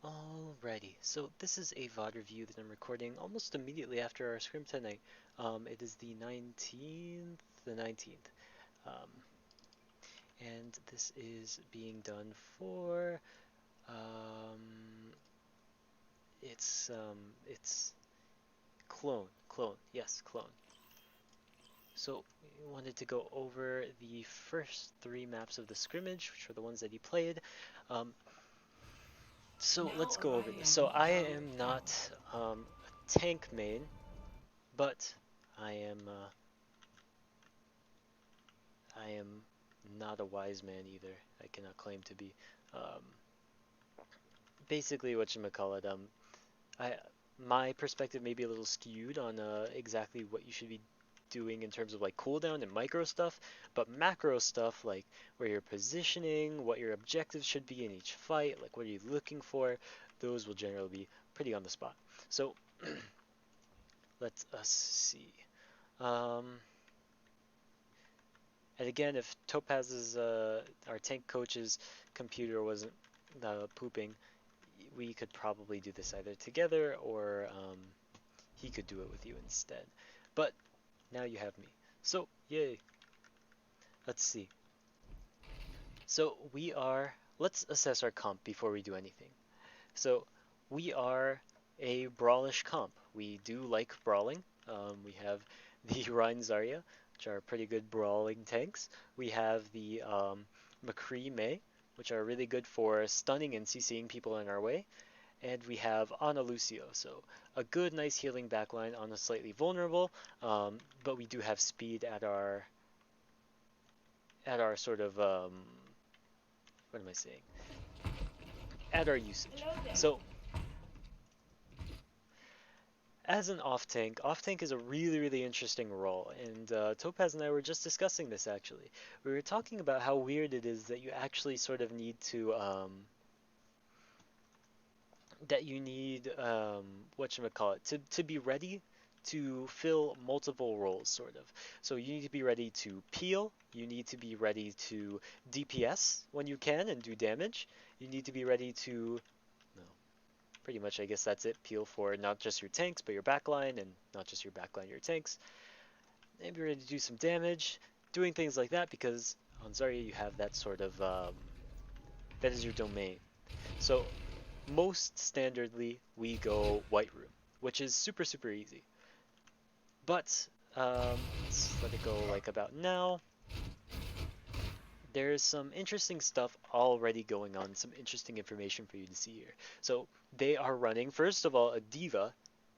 Alrighty, so this is a VOD review that I'm recording almost immediately after our scrim tonight. It is the 19th, um, and this is being done for, um, it's clone, yes, clone. So we wanted to go over the first three maps of the scrimmage, which are the ones that he played. Um, so let's go over this. So I am not a tank main. But I am uh, I am not a wise man either. I cannot claim to be. Um, Basically, what you call it. I My perspective may be a little skewed on exactly what you should be doing in terms of like cooldown and micro stuff, but macro stuff like where you're positioning, what your objectives should be in each fight, like what are you looking for, those will generally be pretty on the spot. So let us see. Um, And again, if Topaz's, our tank coach's computer wasn't pooping, we could probably do this either together or he could do it with you instead. But now you have me. So, yay. Let's see. So let's assess our comp before we do anything. So, we are a brawlish comp. We do like brawling. We have the Rhine Zarya, which are pretty good brawling tanks. We have the McCree May, which are really good for stunning and CCing people in our way. And we have Ana Lucio, so a good, nice healing backline on a slightly vulnerable, but we do have speed at our sort of what am I saying? At our usage. So as an off tank is a really, really interesting role, and Topaz and I were just discussing this actually. We were talking about how weird it is that you actually sort of need to, whatchamacallit, to be ready to fill multiple roles, sort of. So you need to be ready to peel, you need to be ready to DPS when you can and do damage, you need to be ready to, no, pretty much, I guess that's it. Peel for not just your tanks, but your backline, and not just your backline, your tanks. And be ready to do some damage, doing things like that, because on Zarya you have that sort of, that is your domain. So most standardly, we go White Room, which is super, super easy. But, let's let it go like about now. There's some interesting stuff already going on, some interesting information for you to see here. So they are running, first of all, a diva,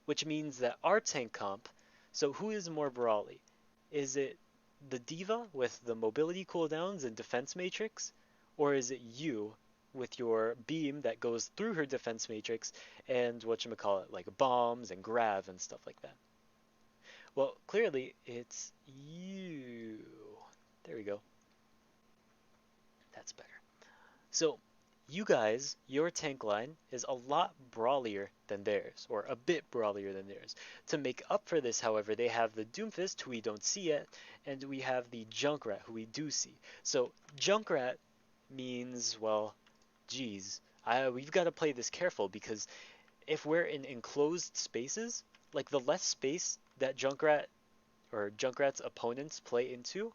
which means that our tank comp, so who is more brawly? Is it the diva with the mobility cooldowns and defense matrix, or is it you with your beam that goes through her defense matrix and whatchamacallit, like bombs and grav and stuff like that? Well, clearly it's you. There we go. That's better. So, you guys, your tank line is a lot brawlier than theirs, or a bit brawlier than theirs. To make up for this, however, they have the Doomfist, who we don't see yet, and we have the Junkrat, who we do see. So, Junkrat means, well, geez, we've got to play this careful, because if we're in enclosed spaces, like the less space that Junkrat or Junkrat's opponents play into,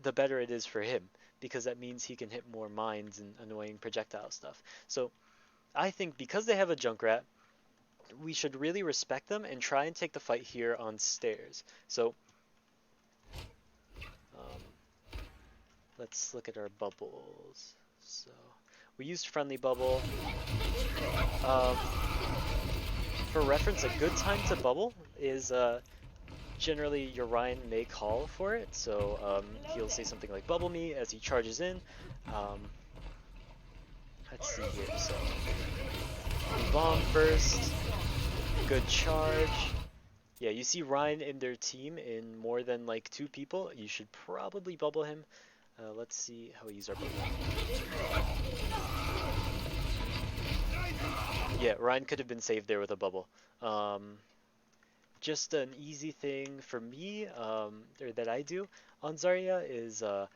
the better it is for him, because that means he can hit more mines and annoying projectile stuff. So I think because they have a Junkrat, we should really respect them and try and take the fight here on stairs. So um, let's look at our bubbles. So we used friendly bubble. Um, for reference, a good time to bubble is generally your Ryan may call for it. So he'll say something like "bubble me" as he charges in. Um, let's see here. So we bomb first. Good charge. Yeah, you see Ryan in their team in more than like two people. You should probably bubble him. Let's see how we use our bubble. Yeah, Ryan could have been saved there with a bubble. Um, just an easy thing for me, or that I do on Zarya is I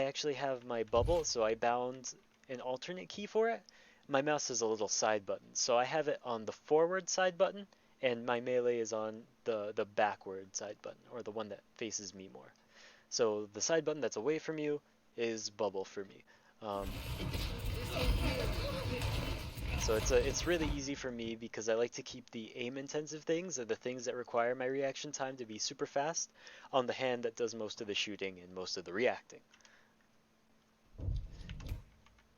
actually have my bubble, so I bound an alternate key for it. my mouse has a little side button, so I have it on the forward side button, and my melee is on the backward side button, or the one that faces me more. So the side button that's away from you is bubble for me. Um, so it's really easy for me because I like to keep the aim intensive things, or the things that require my reaction time to be super fast, on the hand that does most of the shooting and most of the reacting.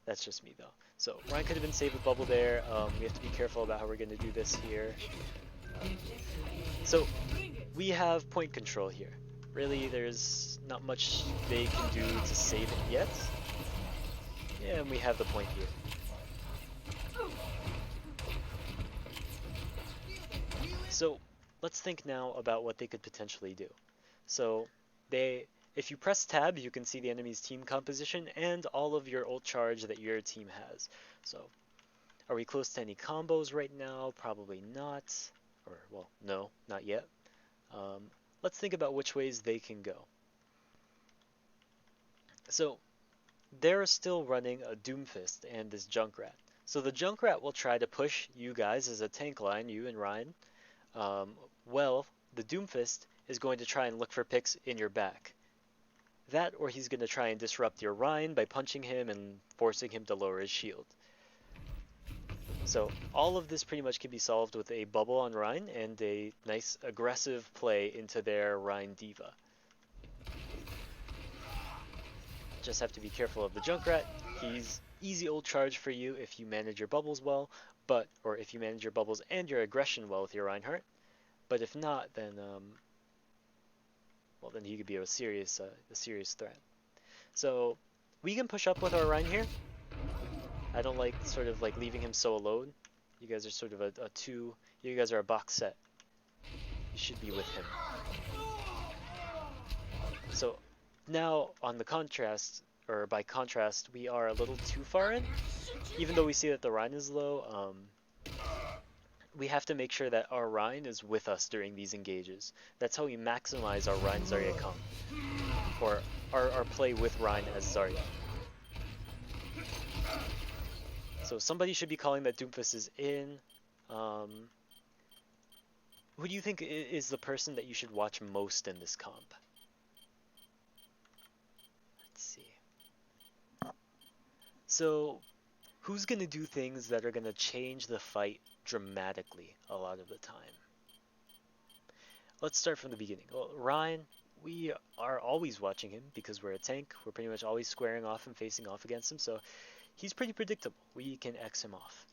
That's just me though. So Ryan could have been saved with bubble there. We have to be careful about how we're going to do this here. So we have point control here. Really, there's not much they can do to save it yet. Yeah, and we have the point here. So let's think now about what they could potentially do. So if you press tab, you can see the enemy's team composition and all of your ult charge that your team has. So are we close to any combos right now? Probably not. Or, well, no, not yet. Let's think about which ways they can go. So they're still running a Doomfist and this Junkrat. So the Junkrat will try to push you guys as a tank line, you and Ryan. Well, the Doomfist is going to try and look for picks in your back. That, or he's going to try and disrupt your Ryan by punching him and forcing him to lower his shield. So all of this pretty much can be solved with a bubble on Ryan and a nice aggressive play into their Ryan Diva. Just have to be careful of the Junkrat. He's easy ult charge for you if you manage your bubbles well, or if you manage your bubbles and your aggression well with your Reinhardt. But if not, then well, then he could be a serious threat. So we can push up with our Rein here. I don't like sort of like leaving him so alone. You guys are sort of a two. You guys are a box set. You should be with him. So now on the contrast, or by contrast, we are a little too far in. Even though we see that the Rhine is low, we have to make sure that our Rhine is with us during these engages. That's how we maximize our Rhine Zarya comp, or our play with Rhine as Zarya. So somebody should be calling that Doomfist is in. Who do you think is the person that you should watch most in this comp? Let's see. So, who's going to do things that are going to change the fight dramatically a lot of the time? Let's start from the beginning. Well, Ryan, we are always watching him because we're a tank. We're pretty much always squaring off and facing off against him, so he's pretty predictable. We can X him off.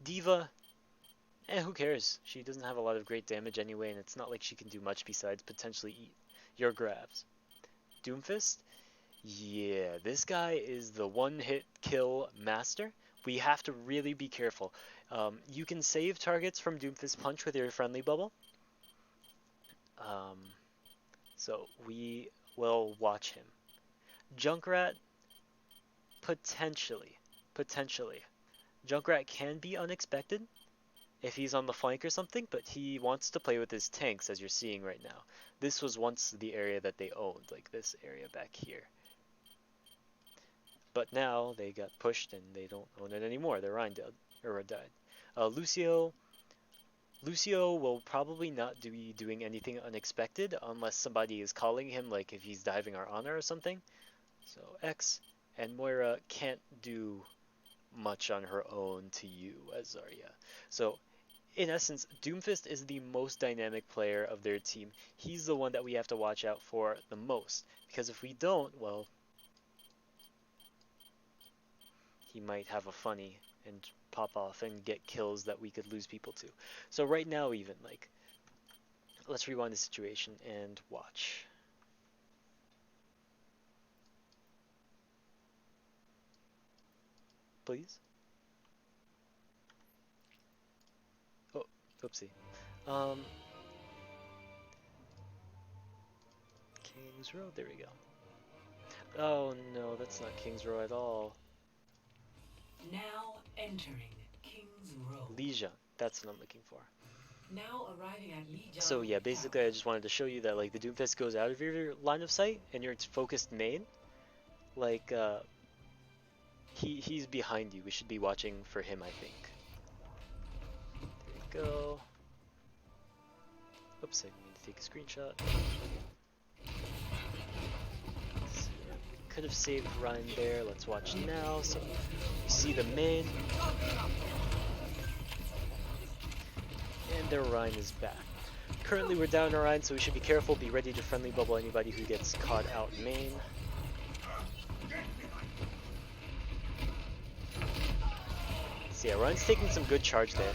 Diva, who cares? She doesn't have a lot of great damage anyway, and it's not like she can do much besides potentially eat your grabs. Doomfist? Yeah, this guy is the one-hit kill master. We have to really be careful. You can save targets from Doomfist Punch with your friendly bubble. So we will watch him. Junkrat, potentially. Junkrat can be unexpected if he's on the flank or something, but he wants to play with his tanks, as you're seeing right now. This was once the area that they owned, like this area back here. But now they got pushed and they don't own it anymore. Their Rhine died. Lucio will probably not be doing anything unexpected unless somebody is calling him, like if he's diving our honor or something. So X, and Moira can't do much on her own to you as Zarya. So in essence, Doomfist is the most dynamic player of their team. He's the one that we have to watch out for the most, because if we don't, well, he might have a funny and pop off and get kills that we could lose people to. So right now even, like, let's rewind the situation and watch. Please? Oh, oopsie. King's Row, there we go. Oh no, that's not King's Row at all. Now entering King's Row. Lijiang, that's what I'm looking for. Now arriving at Lijiang. So yeah, basically I just wanted to show you that like the Doomfist goes out of your line of sight and you're focused main. Like He's behind you. We should be watching for him, I think. There we go. Oops, I need to take a screenshot. Could have saved Ryan there. Let's watch now. So you see the main. And their Ryan is back. Currently we're down Ryan, so we should be careful. Be ready to friendly bubble anybody who gets caught out main. So yeah, Ryan's taking some good charge there.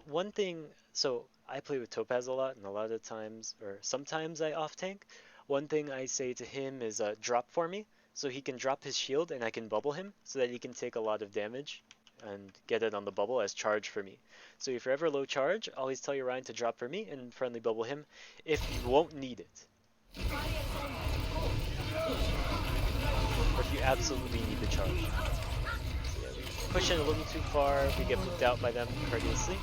One thing, so I play with Topaz a lot, and a lot of times, or sometimes I off tank. One thing I say to him is drop for me, so he can drop his shield and I can bubble him, so that he can take a lot of damage and get it on the bubble as charge for me. So if you're ever low charge, always tell your Ryan to drop for me and friendly bubble him if you won't need it. Or if you absolutely need the charge. So yeah, we push in a little too far, we get pooped out by them courteously.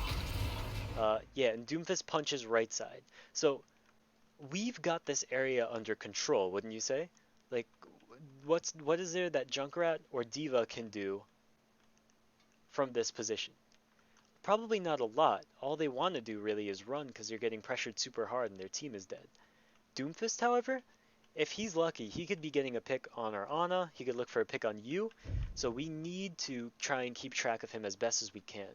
Yeah, and Doomfist punches right side. So we've got this area under control, wouldn't you say? Like, what is there that Junkrat or D.Va can do from this position? Probably not a lot. All they want to do really is run because they're getting pressured super hard and their team is dead. Doomfist, however, if he's lucky, he could be getting a pick on our Ana, he could look for a pick on you, so we need to try and keep track of him as best as we can.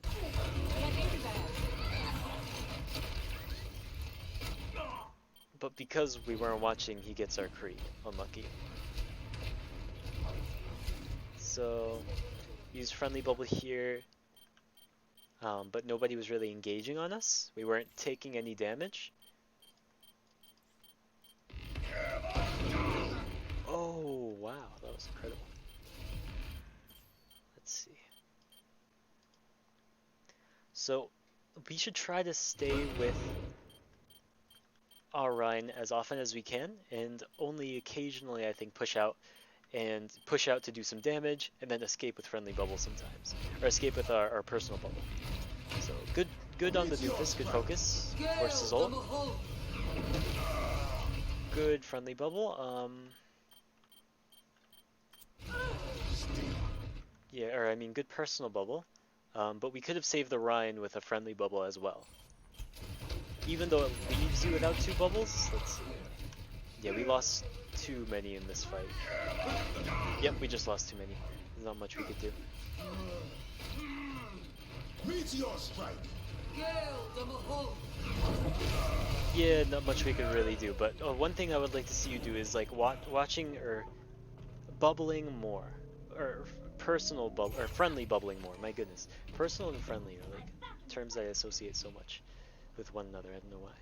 But because we weren't watching, he gets our Creed. Unlucky. So, use friendly bubble here. But nobody was really engaging on us. We weren't taking any damage. Oh, wow, that was incredible. Let's see. So, we should try to stay with our Rhine as often as we can, and only occasionally, I think, push out to do some damage, and then escape with friendly bubble sometimes. Or escape with our personal bubble. So, good on the Doofus, good focus. Forces ult. Good friendly bubble. Yeah, or I mean, good personal bubble. But we could have saved the Rhine with a friendly bubble as well. Even though it leaves you without 2 bubbles, let's see. Yeah, we lost too many in this fight. Yep, we just lost too many. There's not much we could do. Meteor strike. Yeah, not much we could really do. But one thing I would like to see you do is like watching or bubbling more, or personal bubble or friendly bubbling more. My goodness, personal and friendly are like terms I associate so much with one another. I don't know why.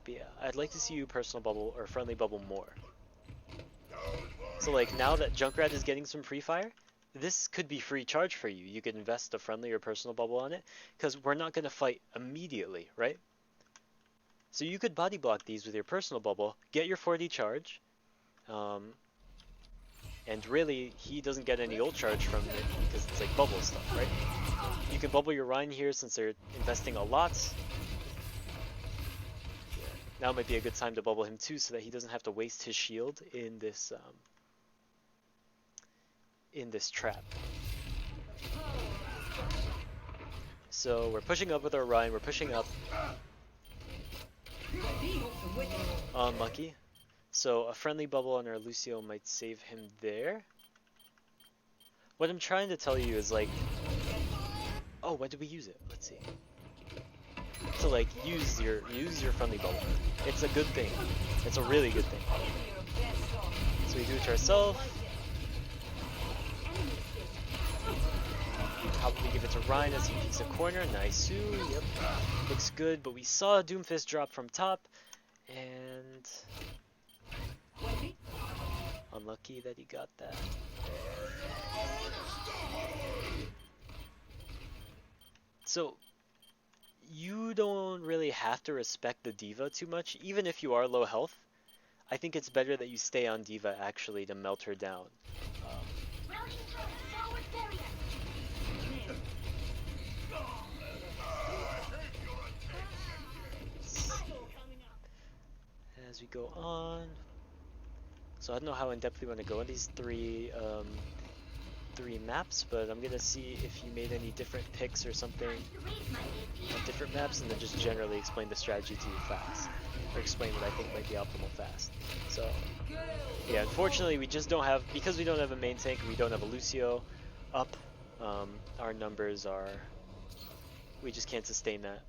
But yeah, I'd like to see you personal bubble or friendly bubble more. So like now that Junkrat is getting some free fire, this could be free charge for you. You could invest a friendly or personal bubble on it, because we're not going to fight immediately, right? So you could body block these with your personal bubble, get your 40 charge, and really he doesn't get any ult charge from it because it's like bubble stuff, right? You can bubble your Rhine here since they're investing a lot. Now might be a good time to bubble him too, so that he doesn't have to waste his shield in this trap. So we're pushing up with our Rhine, we're pushing up. Unlucky. So a friendly bubble on our Lucio might save him there. What I'm trying to tell you is like, oh, when did we use it? Let's see. So like use your friendly bubble. It's a good thing. It's a really good thing. So we do it to ourselves. Probably give it to Ryan as he peeks a corner. Nice. Yep. Looks good, but we saw a Doomfist drop from top, and unlucky that he got that. So you don't really have to respect the D.Va too much, even if you are low health. I think it's better that you stay on D.Va actually to melt her down. As we go on, so I don't know how in depth we want to go on these 3. 3 maps, but I'm gonna see if you made any different picks or something on different maps, and then just generally explain the strategy to you fast, or explain what I think might be optimal fast. So yeah, unfortunately we just don't have, because we don't have a main tank, we don't have a Lucio up, our numbers are, we just can't sustain that.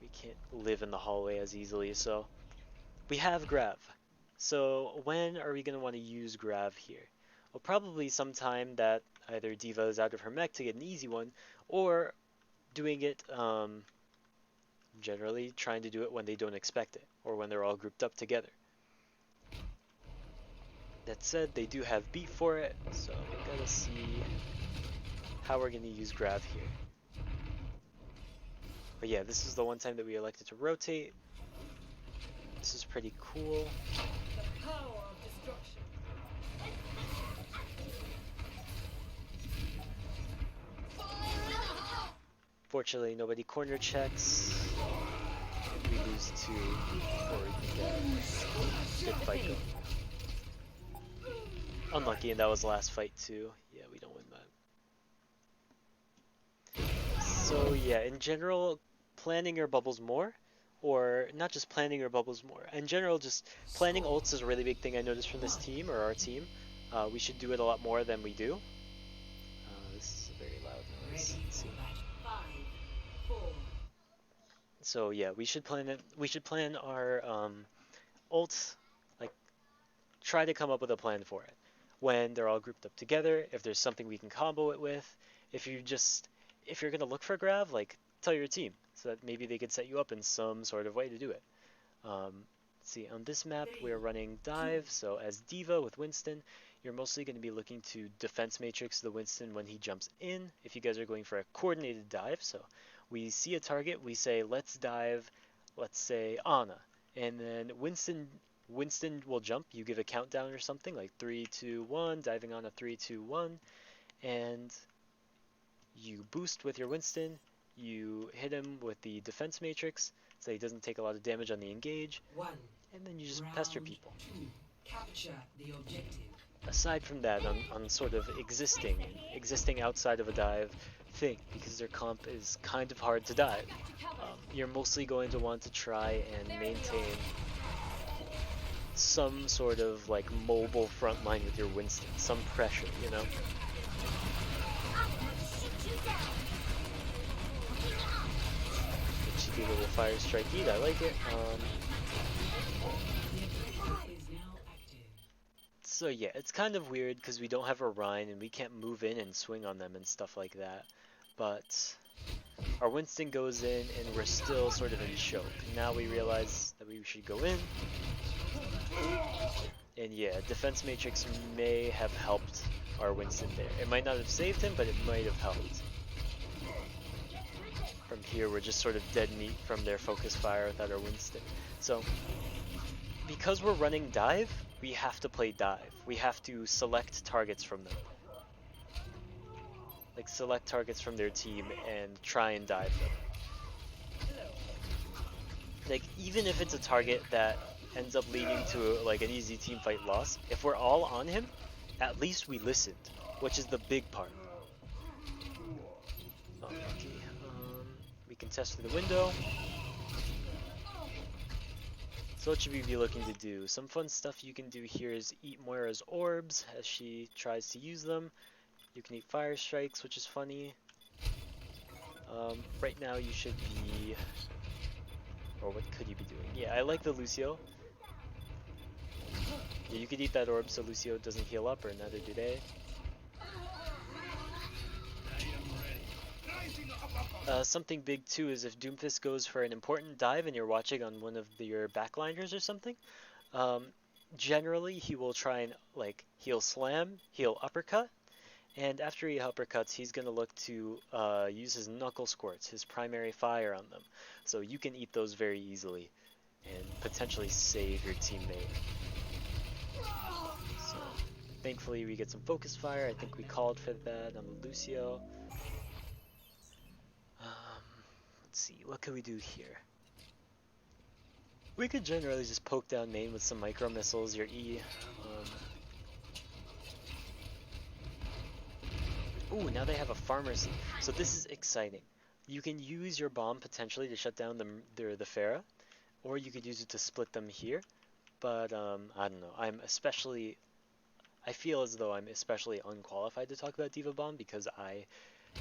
We can't live in the hallway as easily, so we have Grav. So when are we going to want to use Grav here? Well, probably sometime that either Diva is out of her mech to get an easy one, or doing it, generally trying to do it when they don't expect it, or when they're all grouped up together. That said, they do have beat for it, so we gotta see how we're gonna use Grav here. But yeah, this is the one time that we elected to rotate. This is pretty cool. The power of destruction. Fortunately, nobody corner checks. And we lose 2 before we can get a good fight going. Unlucky, and that was the last fight too. Yeah, we don't win that. So yeah, in general, planning your bubbles more, or not just planning your bubbles more. In general, just planning ults is a really big thing I noticed from this team, or our team. We should do it a lot more than we do. This is a very loud noise. Let's see. 5, 4. So yeah, we should plan it. We should plan our ults, like try to come up with a plan for it. When they're all grouped up together, if there's something we can combo it with, if you just, if you're gonna look for Grav, like tell your team so that maybe they could set you up in some sort of way to do it. Let's see, on this map we're running dive, so as Diva with Winston, you're mostly going to be looking to defense matrix the Winston when he jumps in. If you guys are going for a coordinated dive, so we see a target, we say let's dive, let's say Ana, and then Winston will jump. You give a countdown or something like 3, 2, 1, diving on a 3, 2, 1, and you boost with your Winston. You hit him with the defense matrix so he doesn't take a lot of damage on the engage, 1. and then you just pester people. 2. Capture the objective. Aside from that, on sort of existing outside of a dive thing, because their comp is kind of hard to dive, you're mostly going to want to try and maintain some sort of like mobile front line with your Winston, some pressure, you know? Cheeky little fire strike eat, I like it. So yeah, it's kind of weird because we don't have a Rhine and we can't move in and swing on them and stuff like that. But our Winston goes in and we're still sort of in choke. Now we realize that we should go in. And yeah, defense matrix may have helped our Winston there. It might not have saved him, but it might have helped. From here, we're just sort of dead meat from their focus fire without our Winston. So, because we're running dive, we have to play dive. We have to select targets from them. Like, select targets from their team and try and dive them. Like, even if it's a target that ends up leading to like an easy team fight loss, if we're all on him, at least we listened, which is the big part. Oh, okay. We can test through the window. So what should we be looking to do? Some fun stuff you can do here is eat Moira's orbs as she tries to use them. You can eat fire strikes, which is funny. Right now you should be, or what could you be doing? Yeah, I like the Lucio. Yeah, you could eat that orb so Lucio doesn't heal up, or neither do they. Something big too is if Doomfist goes for an important dive and you're watching on one of your backliners or something, generally he will try and he'll slam, he'll uppercut, and after he uppercuts, he's gonna look to use his knuckle squirts, his primary fire on them. So you can eat those very easily and potentially save your teammate. So thankfully we get some focus fire. I think we called for that on the Lucio. Let's see, what can we do here? We could generally just poke down main with some micro missiles, your E. Ooh, now they have a farmer seat. So this is exciting. You can use your bomb potentially to shut down the Pharah, or you could use it to split them here. But I don't know. I feel as though I'm especially unqualified to talk about Diva Bomb because I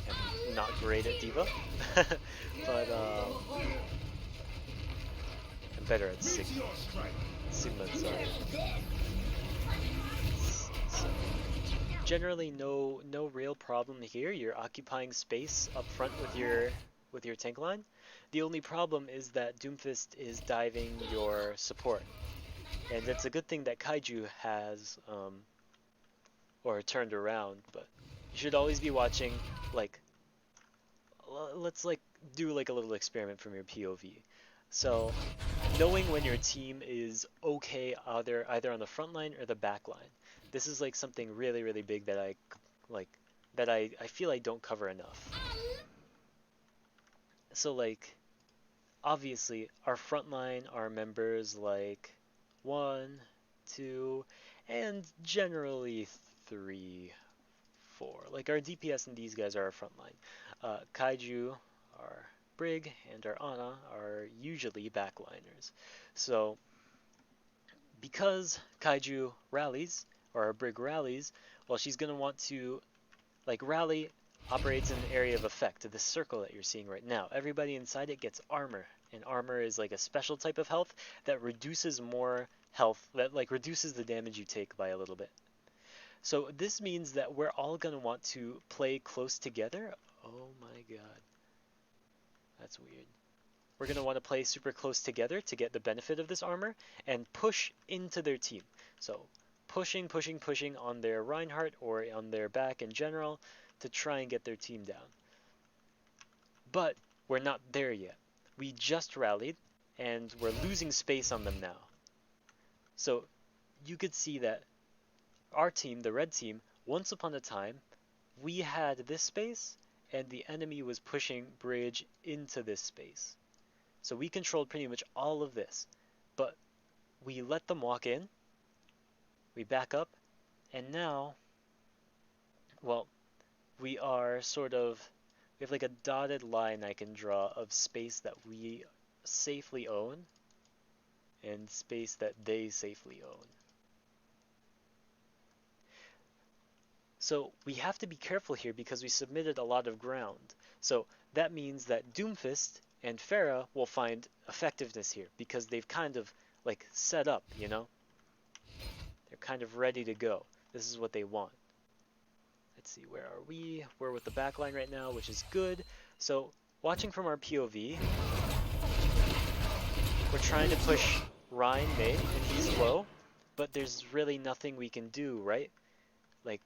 am not great at Diva. But I'm better at Sigma. Meteor strike. Sigma's so generally no real problem here. You're occupying space up front with your tank line. The only problem is that Doomfist is diving your support. And it's a good thing that Kaiju has or turned around, but you should always be watching like let's like do like a little experiment from your POV. So, knowing when your team is okay either on the front line or the back line. This is like something really big that like I feel I don't cover enough. So like obviously our front line are members like 1, 2, and generally 3, 4. Like our DPS and these guys are our front line. Kaiju, our Brig, and our Ana are usually backliners. So because Kaiju rallies, or our Brig rallies, well, she's going to want to, like, rally operates in an area of effect, this circle that you're seeing right now. Everybody inside it gets armor, and armor is like a special type of health that reduces more health, that like reduces the damage you take by a little bit. So this means that we're all going to want to play close together. Oh my god. That's weird. We're going to want to play super close together to get the benefit of this armor and push into their team. So pushing on their Reinhardt or on their back in general to try and get their team down. But we're not there yet. We just rallied and we're losing space on them now. So you could see that our team, the red team, once upon a time, we had this space and the enemy was pushing bridge into this space. So we controlled pretty much all of this, but we let them walk in, we back up, and now, well, we are sort of, we have like a dotted line I can draw of space that we safely own and space that they safely own. So we have to be careful here because we submitted a lot of ground. So that means that Doomfist and Pharah will find effectiveness here because they've kind of like set up, you know? They're kind of ready to go. This is what they want. Let's see, where are we? We're with the backline right now, which is good. So watching from our POV, we're trying to push Ryan mid and he's low, but there's really nothing we can do, right? Like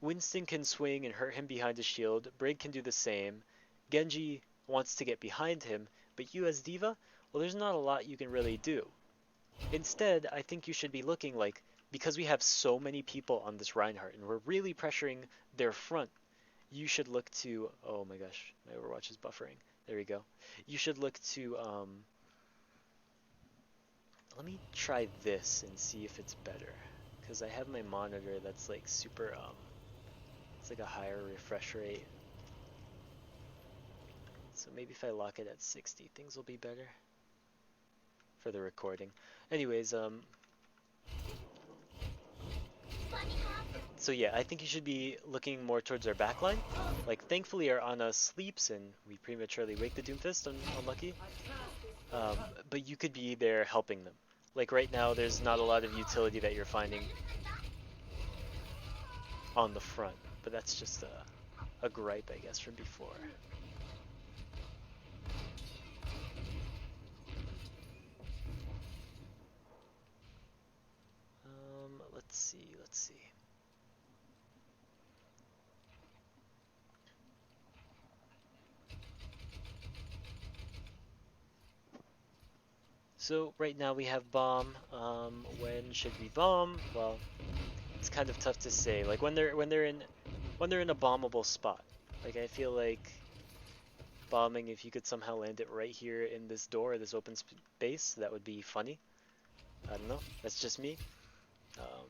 Winston can swing and hurt him behind his shield, Brig can do the same, Genji wants to get behind him, but you as Diva, well, there's not a lot you can really do. Instead, I think you should be looking like, because we have so many people on this Reinhardt and we're really pressuring their front, you should look to, oh my gosh, my Overwatch is buffering. There we go. You should look to, let me try this and see if it's better. Because I have my monitor that's like super, it's like a higher refresh rate. So maybe if I lock it at 60, things will be better for the recording. Anyways, so yeah, I think you should be looking more towards our backline. Like, thankfully our Ana sleeps and we prematurely wake the Doomfist, unlucky. But you could be there helping them. Like right now, there's not a lot of utility that you're finding on the front, but that's just a gripe, I guess, from before. Let's see. So right now we have bomb. When should we bomb? Well, it's kind of tough to say. Like when they're in a bombable spot. Like I feel like bombing. If you could somehow land it right here in this door, this open space, that would be funny. I don't know. That's just me. Um,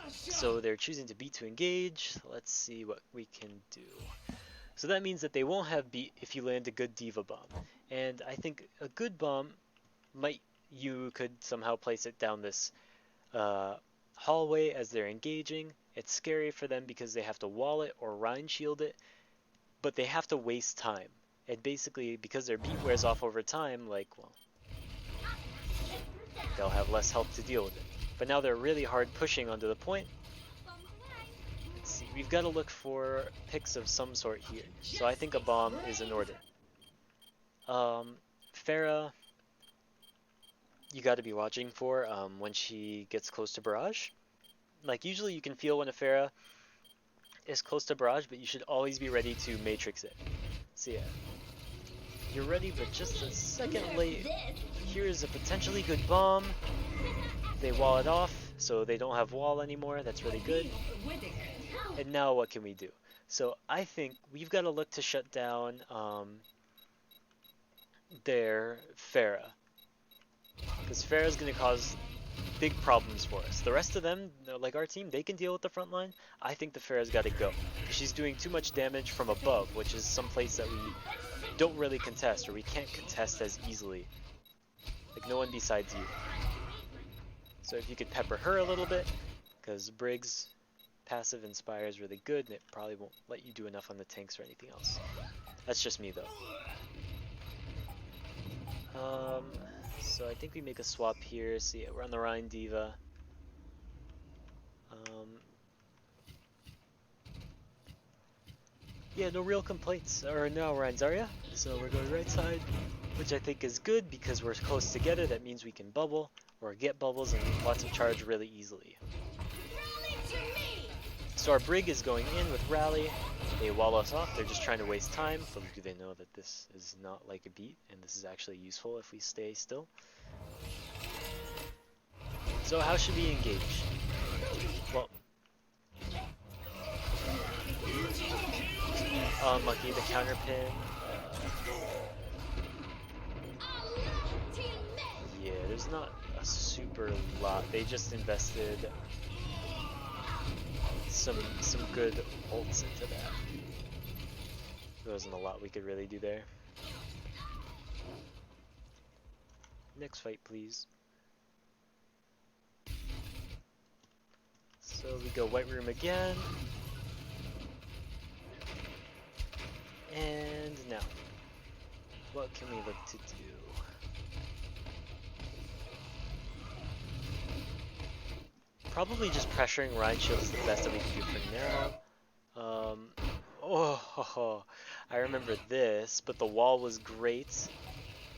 so they're choosing to beat to engage. Let's see what we can do. So that means that they won't have beat if you land a good diva bomb. And I think a good bomb might, you could somehow place it down this hallway as they're engaging. It's scary for them because they have to wall it or Rhine shield it, but they have to waste time. And basically, because their beat wears off over time, like, well, they'll have less health to deal with it. But now they're really hard pushing onto the point. Let's see, we've got to look for picks of some sort here. So I think a bomb is in order. Pharah, you got to be watching for when she gets close to barrage. Like, usually you can feel when a Pharah is close to barrage, but you should always be ready to matrix it. So yeah, you're ready, but just a second late. Here's a potentially good bomb. They wall it off, so they don't have wall anymore. That's really good. And now what can we do? So I think we've got to look to shut down their Pharah, because Pharah's going to cause big problems for us. The rest of them, like our team, they can deal with the front line. I think the Pharah's got to go. She's doing too much damage from above, which is some place that we don't really contest, or we can't contest as easily. Like, no one besides you. So if you could pepper her a little bit, because Briggs' passive Inspire is really good, and it probably won't let you do enough on the tanks or anything else. That's just me, though. So I think we make a swap here. So yeah, we're on the Rhine Diva. Yeah, no real complaints. Or no, Rhine Zarya. So we're going right side, which I think is good because we're close together. That means we can bubble or get bubbles and lots of charge really easily. So our Brig is going in with Rally. They wall us off. They're just trying to waste time. But do they know that this is not like a beat and this is actually useful if we stay still? So how should we engage? Well, unlucky, the counter pin. Yeah, there's not a super lot. They just invested some good ults into that. There wasn't a lot we could really do there. Next fight, please. So we go White Room again. And now, what can we look to do? Probably just pressuring Rhine Shield is the best that we can do for now. I remember this, but the wall was great.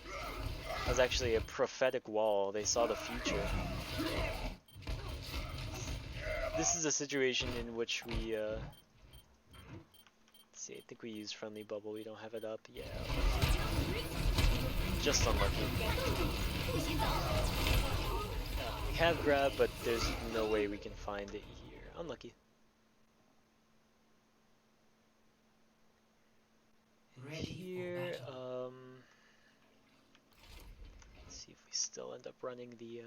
That was actually a prophetic wall. They saw the future. This is a situation in which we, let's see, I think we use Friendly Bubble. We don't have it up. Yeah. Just unlucky. We have grab, but there's no way we can find it here. Unlucky. Here, let's see if we still end up running the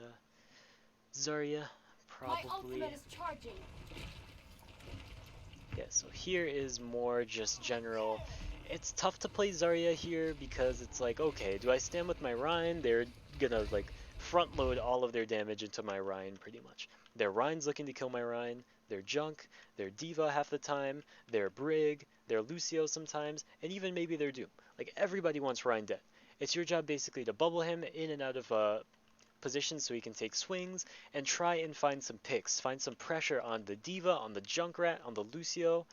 Zarya. Probably. Yeah, so here is more just general. It's tough to play Zarya here because it's like, okay, do I stand with my Rhine? They're gonna like front load all of their damage into my Rhine pretty much. Their Rhine's looking to kill my Rhine, their Junk, their Diva half the time, their Brig, their Lucio sometimes, and even maybe their Doom. Like, everybody wants Rhine dead. It's your job basically to bubble him in and out of positions so he can take swings, and try and find some picks. Find some pressure on the Diva, on the Junkrat, on the Lucio,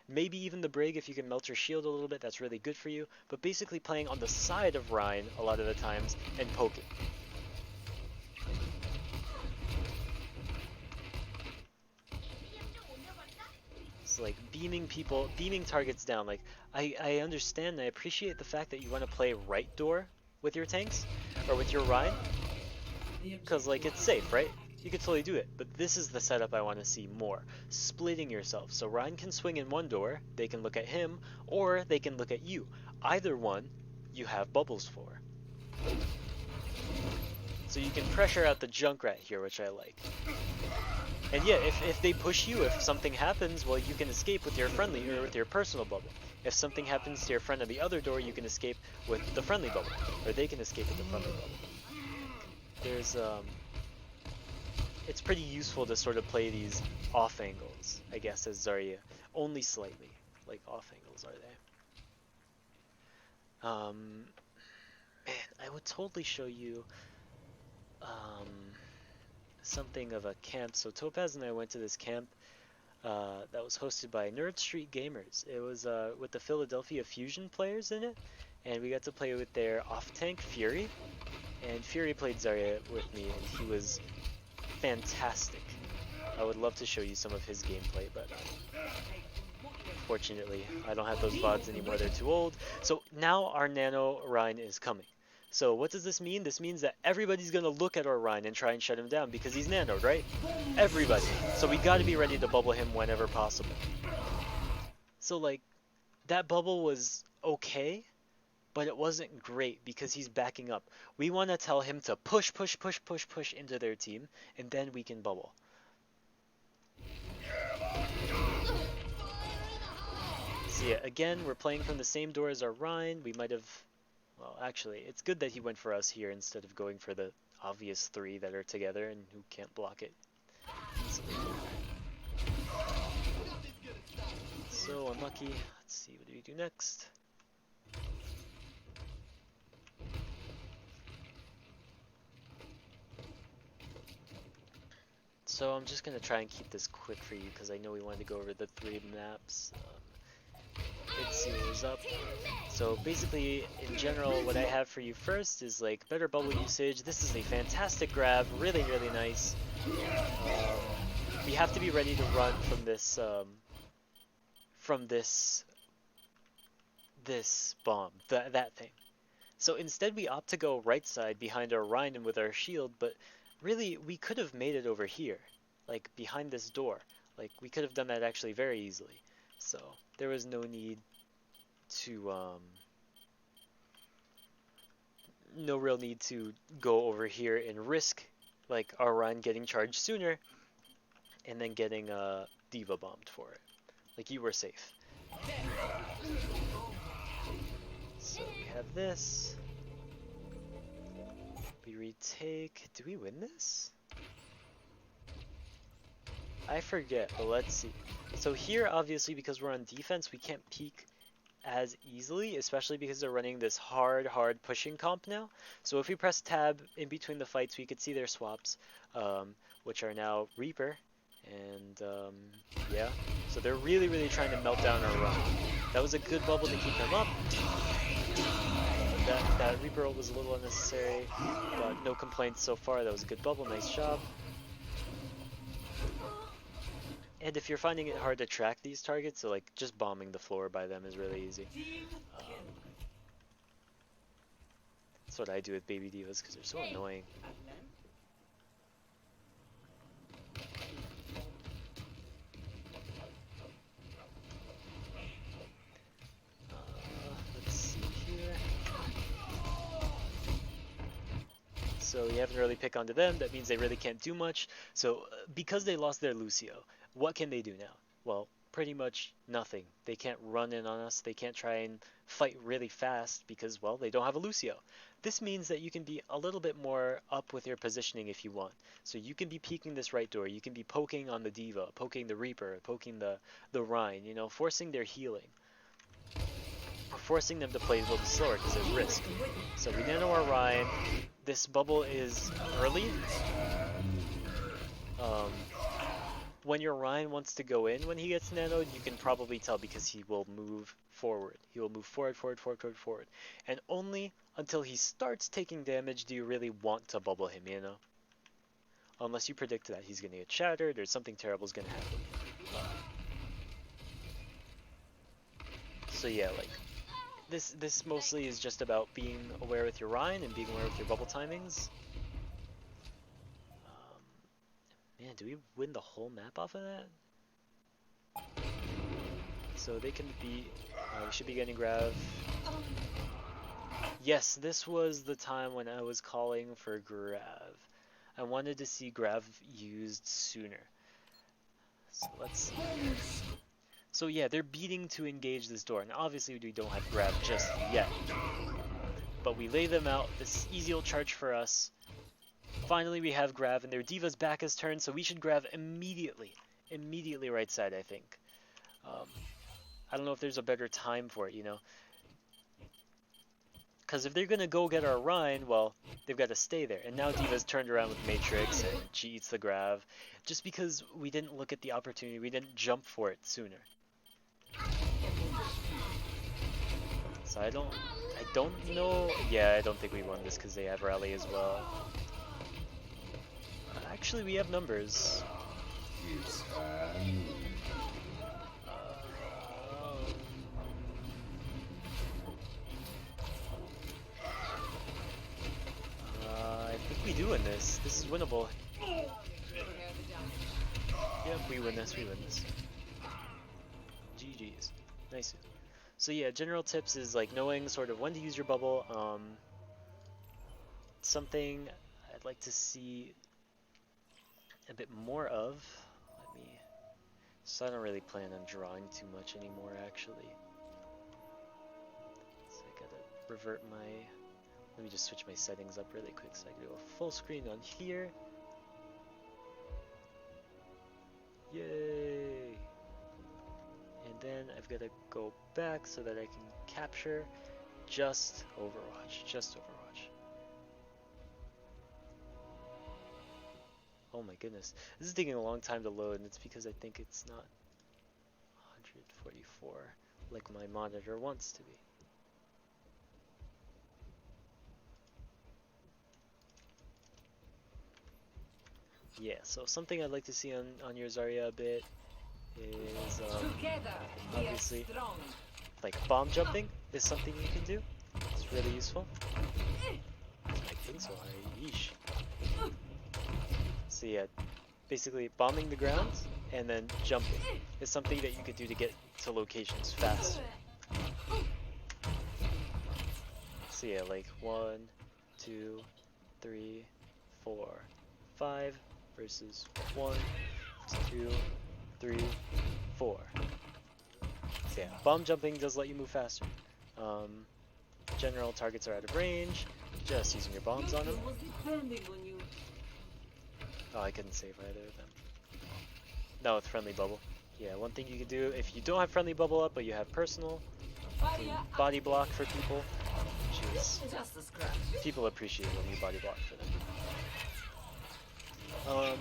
maybe even the Brig if you can melt your shield a little bit, that's really good for you, but basically playing on the side of Rhine a lot of the times and poking. It's like beaming targets down. Like, I understand and I appreciate the fact that you want to play right door with your tanks, or with your Rhine, because like it's safe, right? You could totally do it, but this is the setup I want to see more. Splitting yourself. So Ryan can swing in one door, they can look at him, or they can look at you. Either one, you have bubbles for. So you can pressure out the Junkrat here, which I like. And yeah, if they push you, if something happens, well, you can escape with your friendly, or with your personal bubble. If something happens to your friend on the other door, you can escape with the friendly bubble. Or they can escape with the friendly bubble. There's, it's pretty useful to sort of play these off angles, I guess, as Zarya. Only slightly, like off angles are they. Man, I would totally show you, something of a camp. So Topaz and I went to this camp that was hosted by Nerd Street Gamers. It was with the Philadelphia Fusion players in it, and we got to play with their off-tank Fury. And Fury played Zarya with me, and he was fantastic. I would love to show you some of his gameplay, but fortunately, I don't have those VODs anymore, they're too old. So now our Nano Rhine is coming. So what does this mean? This means that everybody's going to look at our Rhine and try and shut him down because he's nanoed, right? Everybody. So we got to be ready to bubble him whenever possible. So like, that bubble was okay, but it wasn't great because he's backing up. We want to tell him to push, push, push, push, push into their team, and then we can bubble. So yeah, again, we're playing from the same door as our Rhine. We might have... Well, actually, it's good that he went for us here instead of going for the obvious three that are together and who can't block it easily. So unlucky. Let's see, what do we do next? So I'm just going to try and keep this quick for you because I know we wanted to go over the 3 maps. Let's see what was up. So basically, in general, what I have for you first is like better bubble usage. This is a fantastic grab, really, really nice. We have to be ready to run from this bomb, that thing. So instead we opt to go right side behind our Rhine and with our shield, but really we could have made it over here, like behind this door. Like we could have done that actually very easily. So there was no need to, no real need to go over here and risk like our Rhine getting charged sooner and then getting Diva bombed for it. Like you were safe. So we have this. We retake. Do we win this? I forget, but let's see. So here, obviously, because we're on defense, we can't peek as easily, especially because they're running this hard pushing comp now. So if we press tab in between the fights, we could see their swaps, which are now Reaper. And yeah, so they're really trying to melt down our run. That was a good bubble to keep them up. That Reaper ult was a little unnecessary, but no complaints so far. That was a good bubble, nice job. And if you're finding it hard to track these targets, so like just bombing the floor by them is really easy. That's what I do with baby divas because they're so annoying. Let's see here. So you haven't really picked onto them. That means they really can't do much. So because they lost their Lucio, what can they do now? Well, pretty much nothing. They can't run in on us. They can't try and fight really fast because, well, they don't have a Lucio. This means that you can be a little bit more up with your positioning if you want. So you can be peeking this right door. You can be poking on the Diva, poking the Reaper, poking the Rhine, you know, forcing their healing. Or forcing them to play a little slower because there's risk. So we nano our Rhine. This bubble is early. When your Rhine wants to go in when he gets nanoed, you can probably tell because he will move forward. He will move forward. And only until he starts taking damage do you really want to bubble him, you know? Unless you predict that he's going to get shattered or something terrible is going to happen. So yeah, like, this mostly is just about being aware with your Rhine and being aware with your bubble timings. Man, do we win the whole map off of that? So they can be. We should be getting Grav. Yes, this was the time when I was calling for Grav. I wanted to see Grav used sooner. So let's see here. So yeah, they're beating to engage this door. Now obviously we don't have Grav just yet. But we lay them out. This is easy old charge for us. Finally we have Grav and their Diva's back is turned, so we should Grav immediately. Immediately right side, I think. I don't know if there's a better time for it, you know. Because if they're going to go get our Rhine, well, they've got to stay there. And now Diva's turned around with Matrix and she eats the Grav. Just because we didn't look at the opportunity, we didn't jump for it sooner. So I don't know. Yeah, I don't think we won this because they have Rally as well. Actually, we have numbers. I think we do win this. This is winnable. Yep, we win this. We win this. GG's. Nice. So yeah, general tips is like knowing sort of when to use your bubble. Something I'd like to see a bit more of. Let me. So I don't really plan on drawing too much anymore, actually. So I gotta revert my. Let me just switch my settings up really quick so I can do a full screen on here. Yay! And then I've got to go back so that I can capture just Overwatch. Just Overwatch. Oh my goodness. This is taking a long time to load, and it's because I think it's not 144 like my monitor wants to be. Yeah, so something I'd like to see on your Zarya a bit is obviously like bomb jumping is something you can do. It's really useful. I think so. Yeesh. So yeah, basically bombing the ground and then jumping is something that you could do to get to locations faster. So yeah, like 1, 2, 3, 4, 5 versus 1, 2, 3, 4. So yeah, bomb jumping does let you move faster. General targets are out of range, just using your bombs on them. Oh, I couldn't save either of them. No, with friendly bubble. Yeah, one thing you can do if you don't have friendly bubble up, but you have personal, you can body block for people, which is people appreciate when you body block for them.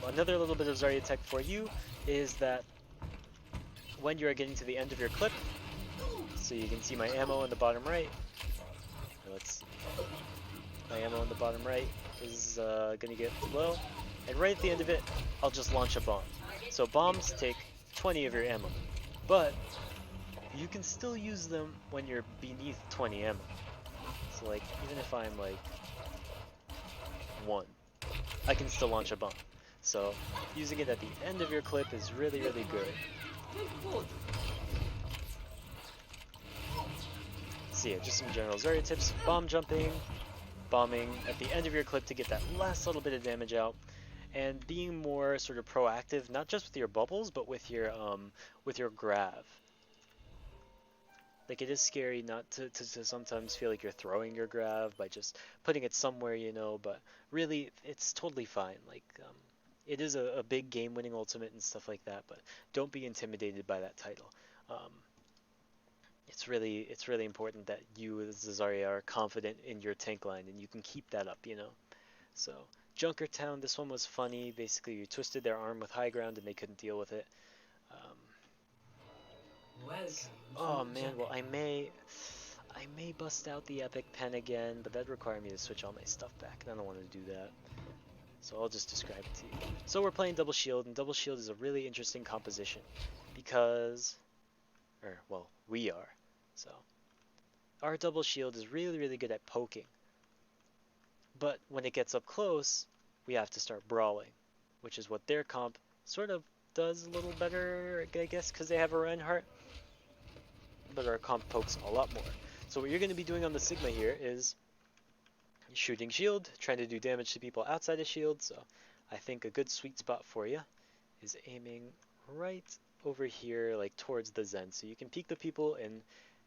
Another little bit of Zarya tech for you is that when you are getting to the end of your clip, so you can see my ammo in the bottom right. Let's see. My ammo in the bottom right is gonna get low, and right at the end of it, I'll just launch a bomb. So bombs take 20 of your ammo, but you can still use them when you're beneath 20 ammo. So like, even if I'm like 1, I can still launch a bomb. So using it at the end of your clip is really, really good. So yeah, just some general Zarya tips. Bomb jumping, bombing at the end of your clip to get that last little bit of damage out, and being more sort of proactive, not just with your bubbles, but with your grav. Like, it is scary not to sometimes feel like you're throwing your grav by just putting it somewhere, you know, but really, it's totally fine. Like, it is a big game-winning ultimate and stuff like that, but don't be intimidated by that title. It's really important that you as Zarya are confident in your tank line and you can keep that up, you know. So Junkertown, this one was funny. Basically, you twisted their arm with high ground and they couldn't deal with it. Oh man, well I may bust out the epic pen again, but that'd require me to switch all my stuff back, and I don't want to do that. So I'll just describe it to you. So we're playing Double Shield, and Double Shield is a really interesting composition because, well, we are. So our Double Shield is really, really good at poking. But when it gets up close, we have to start brawling. which is what their comp sort of does a little better, I guess, because they have a Reinhardt. But our comp pokes a lot more. So what you're going to be doing on the Sigma here is shooting shield, trying to do damage to people outside of shield. So I think a good sweet spot for you is aiming right over here, like towards the Zen. So you can peek the people and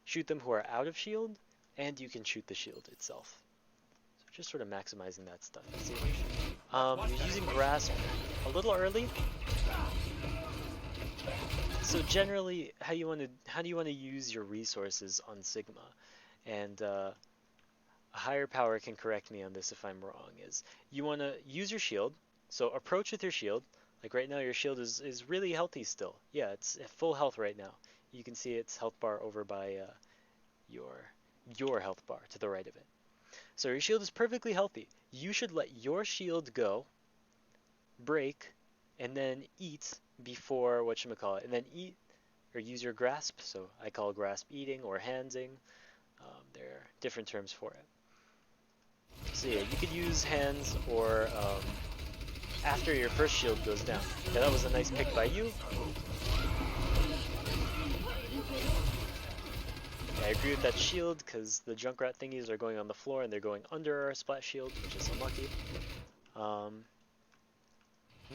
shoot them who are out of shield, and you can shoot the shield itself. So just sort of maximizing that stuff. See? You're using grasp a little early. So generally, how do you want to use your resources on Sigma? And a higher power can correct me on this if I'm wrong. Is you want to use your shield. So approach with your shield. Like right now, your shield is really healthy still. Yeah, it's at full health right now. You can see its health bar over by your health bar to the right of it. So your shield is perfectly healthy. You should let your shield go, break, and then eat before whatchamacallit, and then eat or use your grasp. So I call grasp eating or handsing. There are different terms for it. So yeah, you could use hands or after your first shield goes down. Yeah, that was a nice pick by you. Yeah, I agree with that shield because the Junkrat thingies are going on the floor and they're going under our splat shield, which is unlucky.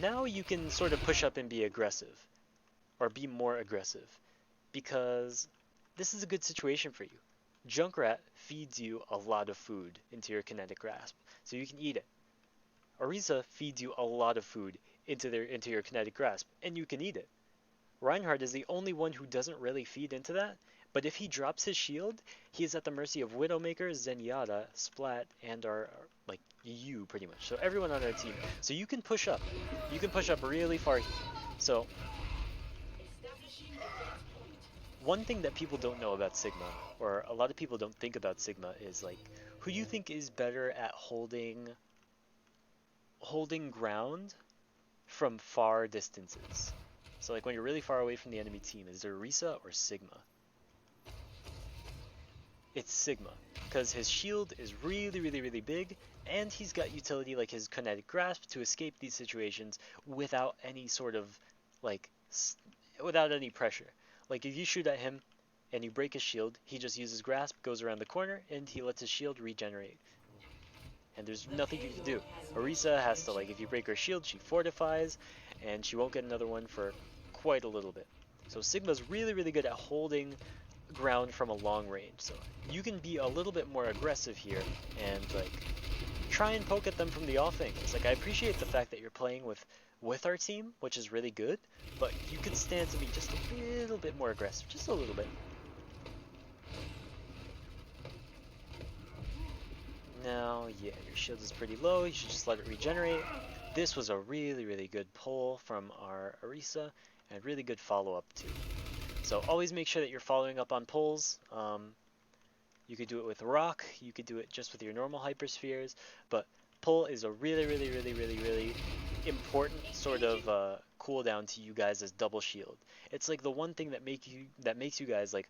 Now you can sort of push up and be aggressive, or be more aggressive, because this is a good situation for you. Junkrat feeds you a lot of food into your kinetic grasp, so you can eat it. Orisa feeds you a lot of food into your kinetic grasp, and you can eat it. Reinhardt is the only one who doesn't really feed into that, but if he drops his shield, he is at the mercy of Widowmaker, Zenyatta, Splat, and our like you pretty much. So everyone on our team. So you can push up. You can push up really far here. So one thing that people don't know about Sigma, or a lot of people don't think about Sigma, is like, who do you think is better at holding ground from far distances? So like when you're really far away from the enemy team, is there Orisa or Sigma? It's Sigma, because his shield is really, really, really big, and he's got utility like his kinetic grasp to escape these situations without any sort of, like, without any pressure. Like if you shoot at him and you break his shield, he just uses grasp, goes around the corner, and he lets his shield regenerate. And there's nothing you can do. Orisa has to, like, if you break her shield, she fortifies, and she won't get another one for quite a little bit. So Sigma's really, really good at holding ground from a long range. So you can be a little bit more aggressive here and like try and poke at them from the off angles. Like I appreciate the fact that you're playing with our team, which is really good, but you can stand to be just a little bit more aggressive, just a little bit. Now, yeah, your shield is pretty low. You should just let it regenerate. This was a really, really good pull from our Orisa, and really good follow-up too. So always make sure that you're following up on pulls. You could do it with rock. You could do it just with your normal hyperspheres. But pull is a really, really, really, really, really important sort of cooldown to you guys as double shield. It's like the one thing that makes you guys like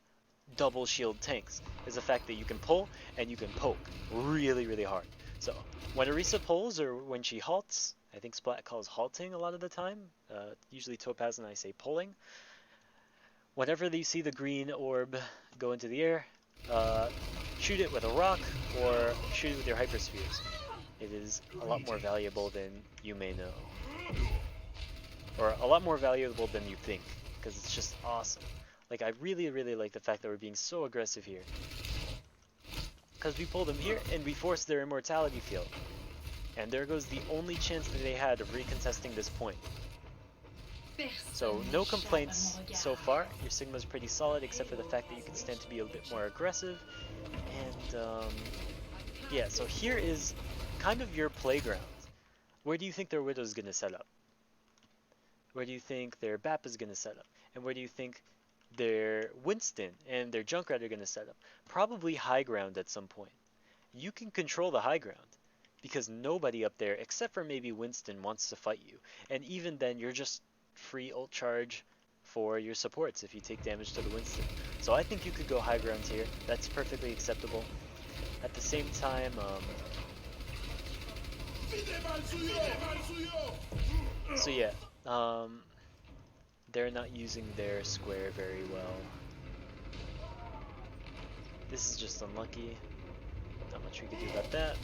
double shield tanks is the fact that you can pull and you can poke really, really hard. So when Orisa pulls or when she halts, I think Splat calls halting a lot of the time. Usually Topaz and I say pulling. Whenever you see the green orb go into the air, shoot it with a rock or shoot it with your hyperspheres. It is a lot more valuable than you may know. Or a lot more valuable than you think, because it's just awesome. Like, I really, really like the fact that we're being so aggressive here. Because we pull them here and we force their immortality field. And there goes the only chance that they had of recontesting this point. So no complaints so far. Your Sigma's pretty solid, except for the fact that you can stand to be a bit more aggressive. And yeah, so here is kind of your playground. Where do you think their Widow's going to set up? Where do you think their Bap is going to set up? And where do you think their Winston and their Junkrat are going to set up? Probably high ground at some point. You can control the high ground, because nobody up there, except for maybe Winston, wants to fight you. And even then, you're just free ult charge for your supports if you take damage to the Winston. So I think you could go high ground here. That's perfectly acceptable. At the same time, So yeah, um, they're not using their square very well. This is just unlucky. Not much we can do about that.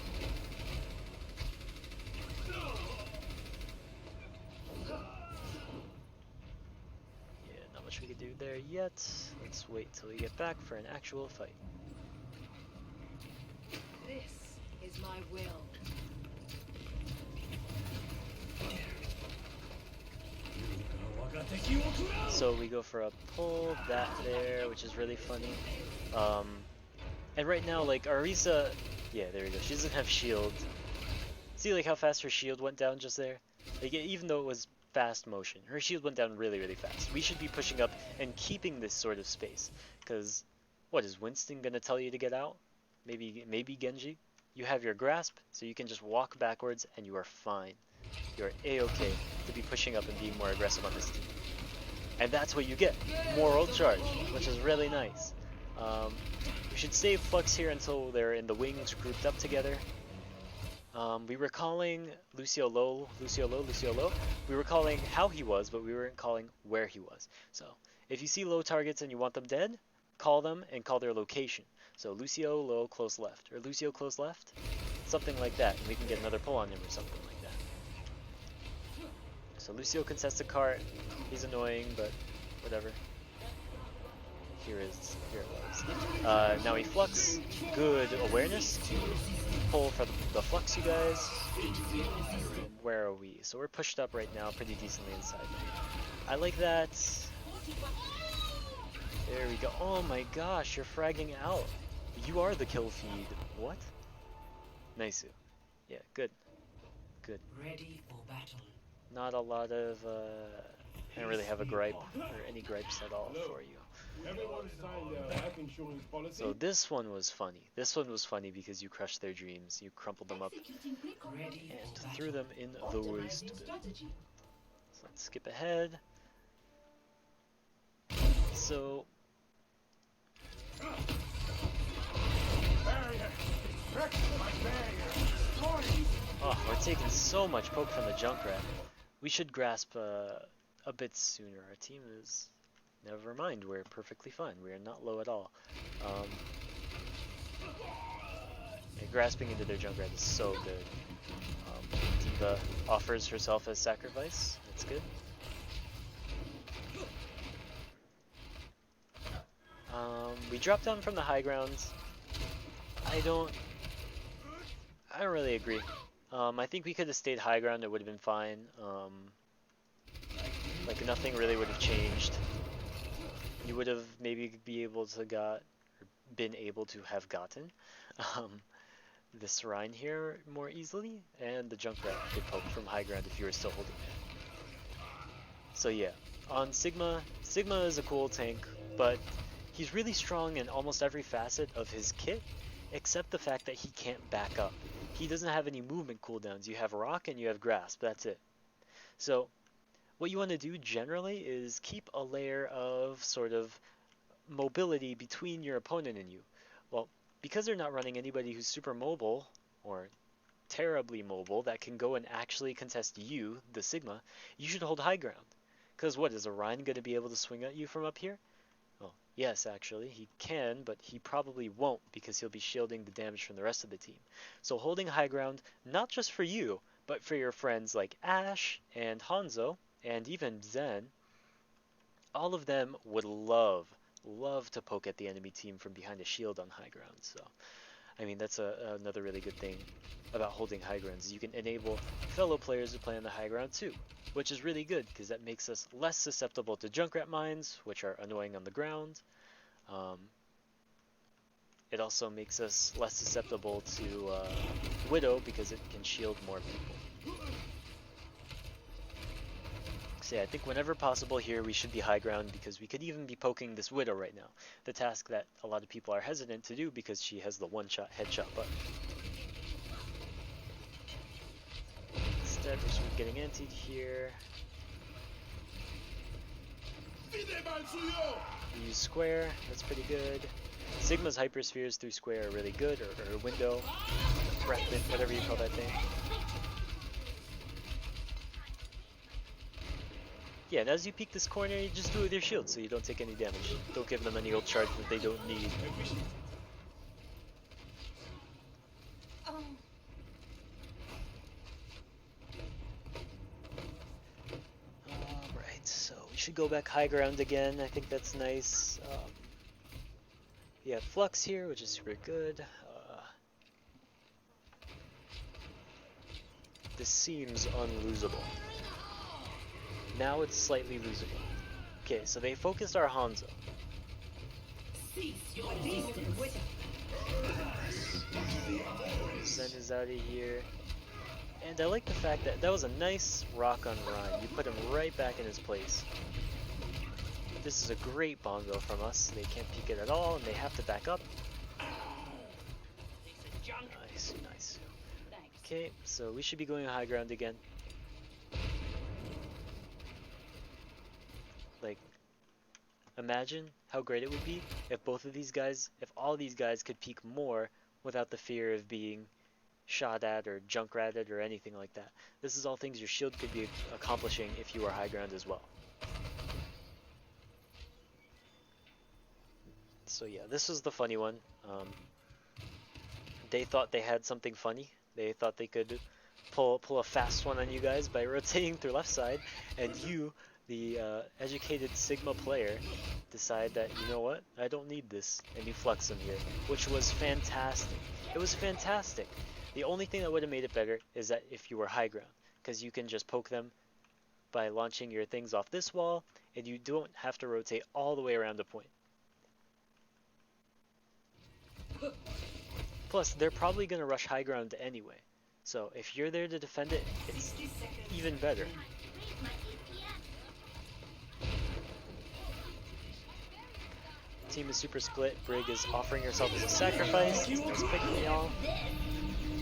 Yeah, not much we can do there yet. Let's wait till we get back for an actual fight. This is my will. So we go for a pull, that there, which is really funny. Um, and right now, like, Arisa, yeah, there we go. She doesn't have shield. See, like, how fast her shield went down just there? Like, even though it was fast motion, her shield went down really, really fast. We should be pushing up and keeping this sort of space. Because, what, is Winston gonna tell you to get out? Maybe Genji? You have your grasp, so you can just walk backwards and you are fine. You're A-okay to be pushing up and being more aggressive on this team. And that's what you get. More ult charge, which is really nice. We should save Flux here until they're in the wings grouped up together. We were calling Lucio low. We were calling how he was, but we weren't calling where he was. So if you see low targets and you want them dead, call them and call their location. So Lucio low close left, or Lucio close left, something like that, and we can get another pull on him or something like that. So Lucio contested cart. He's annoying, but whatever. Here it was. Now he flux. Good awareness to pull for the flux, you guys. Where are we? So we're pushed up right now pretty decently inside. I like that. There we go. Oh my gosh, you're fragging out. You are the kill feed. What? Nice. Yeah, good. Good. Ready for battle. Not a lot of, I don't really have a gripe, or any gripes at all for you. Everyone signed their life insurance policy. So this one was funny. This one was funny because you crushed their dreams. You crumpled them up Ready and for threw battle. them in the waste bin. So let's skip ahead. So oh, we're taking so much poke from the Junkrat. We should grasp a bit sooner. Our team is... Never mind, we're perfectly fine. We are not low at all. Yeah, grasping into their Junkrat is so good. Diva offers herself as sacrifice. That's good. We dropped down from the high grounds. I don't really agree. I think we could have stayed high ground. It would have been fine. Like nothing really would have changed. You would have maybe been able to have gotten this Rhine here more easily, and the Junkrat could poke from high ground if you were still holding it. So yeah, on Sigma is a cool tank, but he's really strong in almost every facet of his kit, except the fact that he can't back up. He doesn't have any movement cooldowns. You have Rock and you have Grasp, that's it. So what you want to do generally is keep a layer of sort of mobility between your opponent and you. Well, because they're not running anybody who's super mobile, or terribly mobile, that can go and actually contest you, the Sigma, you should hold high ground. Because what, is Orion going to be able to swing at you from up here? Well, yes, actually, he can, but he probably won't because he'll be shielding the damage from the rest of the team. So holding high ground, not just for you, but for your friends like Ash and Hanzo, and even Zen, all of them would love to poke at the enemy team from behind a shield on high ground. So, I mean, that's another really good thing about holding high grounds. You can enable fellow players to play on the high ground too, which is really good because that makes us less susceptible to Junkrat mines, which are annoying on the ground. It also makes us less susceptible to Widow because it can shield more people. So yeah, I think whenever possible here we should be high ground because we could even be poking this Widow right now. The task that a lot of people are hesitant to do because she has the one-shot headshot button. Instead, we're sort of getting antied here. We use square, that's pretty good. Sigma's hyperspheres through square are really good, or window, breath mint, whatever you call that thing. Yeah, and as you peek this corner, you just do it with your shield so you don't take any damage. Don't give them any ult charge that they don't need. Oh. Alright, so we should go back high ground again. I think that's nice. We have Flux here, which is super good. This seems unlosable. Now it's slightly losable. Okay, so they focused our Hanzo. Zen is out of here. And I like the fact that that was a nice rock on Rhyme. You put him right back in his place. This is a great bongo from us. They can't peek it at all, and they have to back up. Nice, nice. Okay, so we should be going high ground again. Like, imagine how great it would be if both of these guys, if all these guys could peek more without the fear of being shot at or junkratted or anything like that. This is all things your shield could be accomplishing if you are high ground as well. So yeah, this was the funny one. They thought they had something funny. They thought they could pull a fast one on you guys by rotating through left side, and you, the educated Sigma player, decide that, you know what, I don't need this, and you flex them here, which was fantastic. It was fantastic. The only thing that would have made it better is that if you were high ground, because you can just poke them by launching your things off this wall, and you don't have to rotate all the way around the point. Plus, they're probably going to rush high ground anyway. So if you're there to defend it, it's even better. Team is super split. Brig is offering herself as a sacrifice. Nice pick from y'all.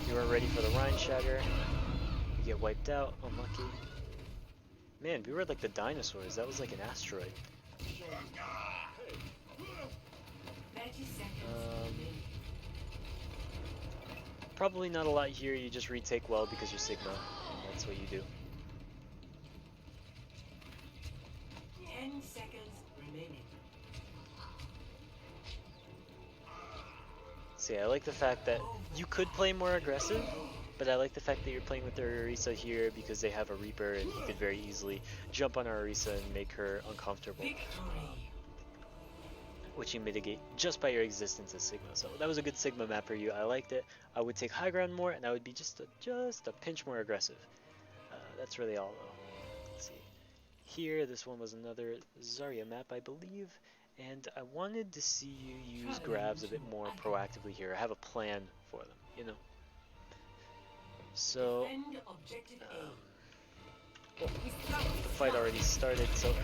You weren't ready for the Rhine Shatter. You get wiped out. Unlucky. Man, we were like the dinosaurs. That was like an asteroid. Probably not a lot here. You just retake well because you're Sigma, and that's what you do. 10 seconds remaining. See, I like the fact that you could play more aggressive, but I like the fact that you're playing with their Orisa here because they have a Reaper and he could very easily jump on our Orisa and make her uncomfortable. Which you mitigate just by your existence as Sigma. So that was a good Sigma map for you. I liked it. I would take high ground more, and I would be just a pinch more aggressive. That's really all, though. Let's see. Here, this one was another Zarya map, I believe, and I wanted to see you use grabs a bit more proactively here. I have a plan for them, you know. So, the fight already started, so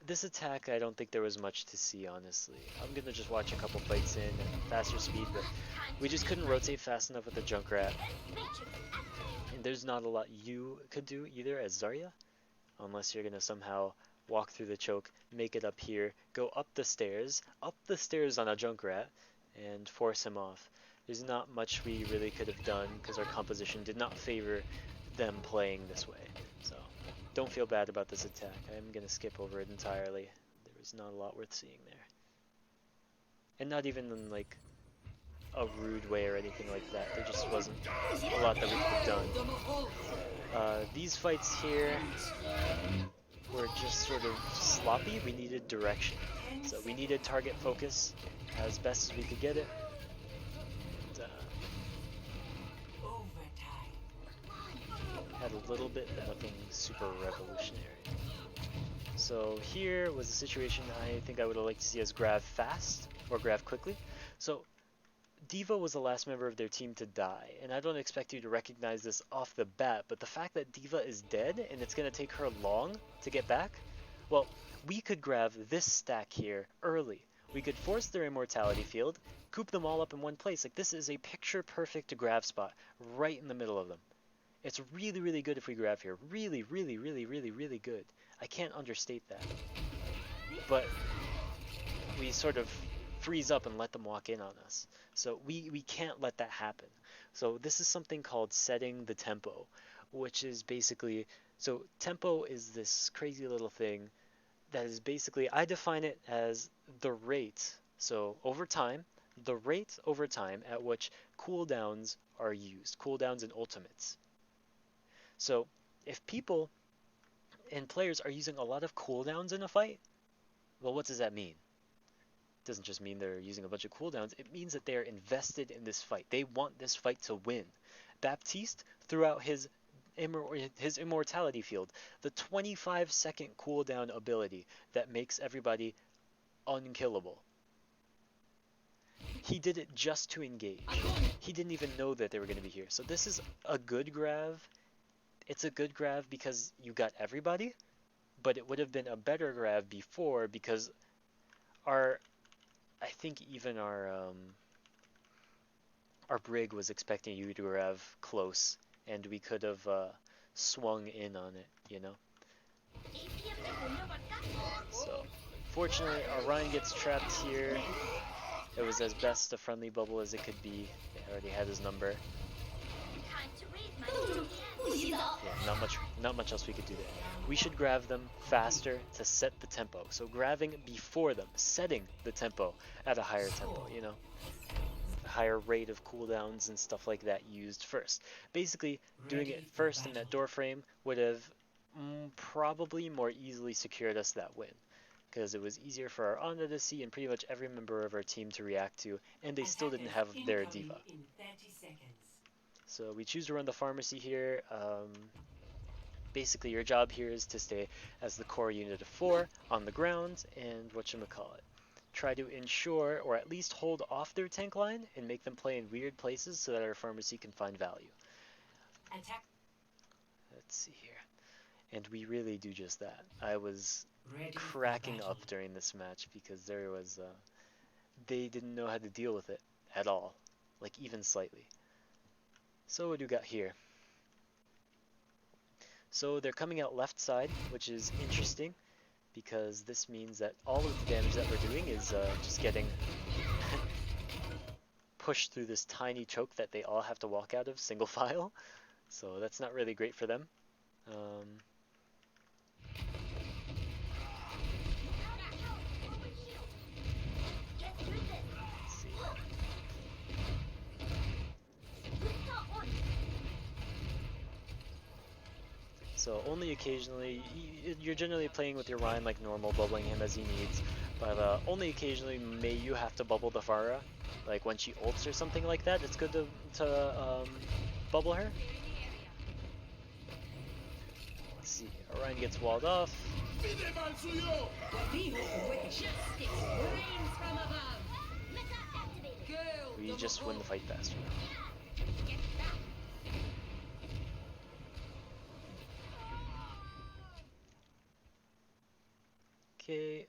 this attack, I don't think there was much to see, honestly. I'm gonna just watch a couple fights in at faster speed, but we just couldn't rotate fast enough with the Junkrat. And there's not a lot you could do either as Zarya, unless you're gonna somehow walk through the choke, make it up here, go up the stairs on a Junkrat, and force him off. There's not much we really could have done because our composition did not favor them playing this way. So don't feel bad about this attack. I'm going to skip over it entirely. There was not a lot worth seeing there. And not even in like a rude way or anything like that. There just wasn't a lot that we could have done. These fights here were just sort of sloppy. We needed direction. So we needed target focus as best as we could get it. Had a little bit, but nothing super revolutionary. So here was a situation I think I would have liked to see us grab fast, or grab quickly. So D.Va was the last member of their team to die, and I don't expect you to recognize this off the bat, but the fact that D.Va is dead, and it's going to take her long to get back, well, we could grab this stack here early. We could force their immortality field, coop them all up in one place. Like, this is a picture-perfect grab spot right in the middle of them. It's really, really good if we grab here. Really, really, really, really, really good. I can't understate that. But we sort of freeze up and let them walk in on us. So we can't let that happen. So this is something called setting the tempo, which is basically So tempo is this crazy little thing that is basically, I define it as the rate. So over time, the rate over time at which cooldowns are used, cooldowns and ultimates. So if people and players are using a lot of cooldowns in a fight, well, what does that mean? It doesn't just mean they're using a bunch of cooldowns. It means that they're invested in this fight. They want this fight to win. Baptiste, throughout his immortality field, the 25-second cooldown ability that makes everybody unkillable. He did it just to engage. He didn't even know that they were going to be here. So this is a good grav. It's a good grav because you got everybody, but it would have been a better grav before because I think even our brig was expecting you to grav close, and we could have swung in on it, you know? So, fortunately, Orion gets trapped here. It was as best a friendly bubble as it could be. They already had his number. Yeah, not much else we could do there. We should grab them faster to set the tempo. So grabbing before them, setting the tempo at a higher tempo, you know? A higher rate of cooldowns and stuff like that used first. Basically, doing it first in that door frame would have probably more easily secured us that win. Because it was easier for our Ana to see and pretty much every member of our team to react to, and they still didn't have their diva. So we choose to run the pharmacy here. Basically, your job here is to stay as the core unit of 4 on the ground and whatchamacallit. Try to ensure, or at least hold off their tank line and make them play in weird places so that our pharmacy can find value. Let's see here. And we really do just that. I was cracking up during this match because there was they didn't know how to deal with it at all, like even slightly. So what do we got here? So they're coming out left side, which is interesting because this means that all of the damage that we're doing is just getting pushed through this tiny choke that they all have to walk out of single file. So that's not really great for them. So only occasionally, you're generally playing with your Ryan like normal, bubbling him as he needs, but only occasionally may you have to bubble the Farah, like when she ults or something like that. It's good to bubble her. Let's see, Orion gets walled off. We just win the fight faster. Okay,